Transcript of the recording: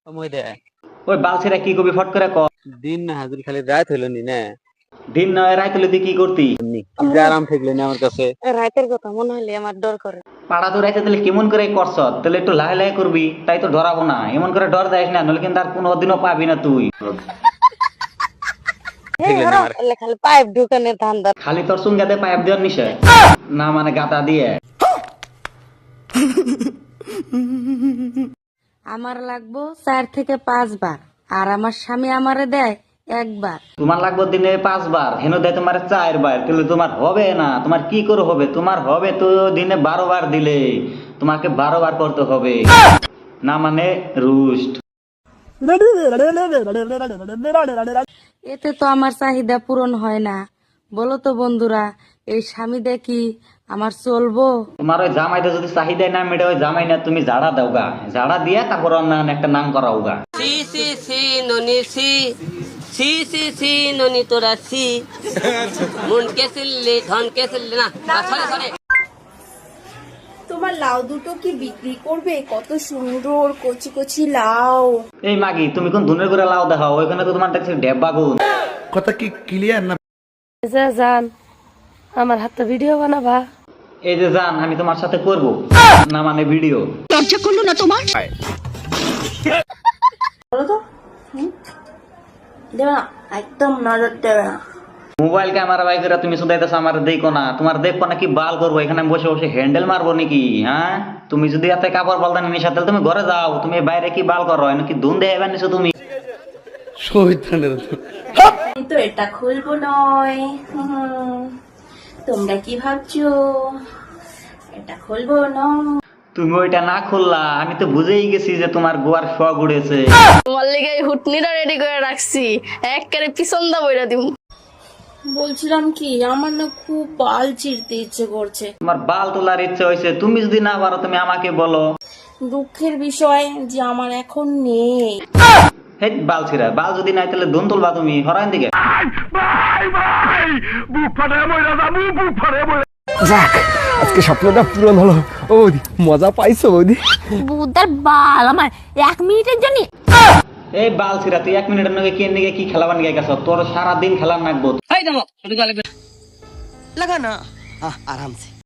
সময় দেয়। ওই বালছিরা কি কবি ফট করে ক। দিন না হাজির খালি রাত হইল নি না দিন নয় রায় তুলে তুই কি করতি? এমনি যে আরাম থাকলে না আমার কাছে। রাতের কথা মনে হলে আমার ডর করে। পাড়া তো রাইতে তাহলে কেমন করে করছ? তাহলে একটু লাহে লাহে করবি, তাই তো ডরাবো না। এমন করে ডর দেয় না, নলে কিন্তু আর কোনোদিনও পাবি না তুই। থাকলে না আমার এলে খালি পাইপ ঢুকানোর ধান্দা। খালি তোর সুঙ্গাতে পাইপ দেওয়ার নিশে না, মানে গাতা দিয়ে। আমার লাগবো 4 থেকে 5 বার, আর আমার স্বামী আমারে দেয় 1 বার। তোমার লাগবে দিনে 5 বার, হেন দেয় তোমার 4 বার। তাহলে তোমার হবে না, তোমার কি করে হবে? তোমার হবে তো দিনে 12 বার দিলে, তোমাকে 12 বার করতে হবে না, মানে রুস্ট। এতে তো আমার চাহিদা পূরণ হয় না। বলো তো বন্ধুরা, এই স্বামী দেখি আমার চলবো? তোমার ওই জামাইতে যদি চাহিদা না মেটে, ওই জামাই না তুমি জাড়া দাও গা, জাড়া দিয়া তারপর অন্য একটা নাম করাও গা। সি সি সি ননি সি সি সি সি ননি তোরা সি মন কে সিল্লি ধন কে সিল্লি না সরে সরে। তোমার লাউ দুটো কি বিক্রি করবে? কত সুন্দর কচি কচি লাউ। এই মাগি, তুমি কোন ধুনের করে লাউ দেখাও? ওইখানে তো তোমার দেখছি ডেব্বা গুণ। কথা কি ক্লিয়ার না? জান, আমার হাতে ভিডিও বানাবা? এই যে জান, আমি তোমার সাথে করব না, মানে ভিডিও। দেবে না, একদম নজর দেবে না। মোবাইল ক্যামেরা বাই করে তুমি শুধাইতেছো আমার, দেখো না তোমার দেখবো নাকি বাল করবো? এখানে আমি বসে বসে হ্যান্ডেল মারবো নাকি? হ্যাঁ, তুমি যদি এত কাপড় পাল্টানি নিশা, তাহলে তুমি ঘরে যাও। তুমি বাইরে কি বাল করো? নাকি ধুন দিয়ে এবার নিছো তুমি? শহীদানের আমি তো এটা খুলবো নয়। তোমরা কি ভাবছো? এটা খুলবো না। তুমি ওইটা না খুললা, আমি তো বুঝেই গেছি যে তোমার গোয়ার শখ উড়েছে। তোমার লেগে এই হুটনিটা রেডি করে রাখছি, একবারে পিছন দা বইরা দিম। বলছিলাম কি, আমার না খুব বাল চিরতে ইচ্ছে করছে। তোমার বাল তোলার ইচ্ছে হয়েছে, তুমি যদি না পারো তুমি আমাকে বলো। দুঃখের বিষয় যে আমার এখন নেই। হে বাল ছিড়া, বাল যদি নাই তাহলে ধুন তুলবা তুমি, হরাইন দিকে। যাক, আজকে স্বপ্নটা পূরণ হলো। ও বৌদি, মজা পাইছো বৌদি? বুদার বাল আমার 1 মিনিটের জন্য। এই বাল ছিড়া, তুই 1 মিনিটের নাকি কি নিয়ে কি খেলাবান গিয়ে গেছ? তোর সারাদিন খেলার নাকবো। এই দেখো লাগা না, আরামসে।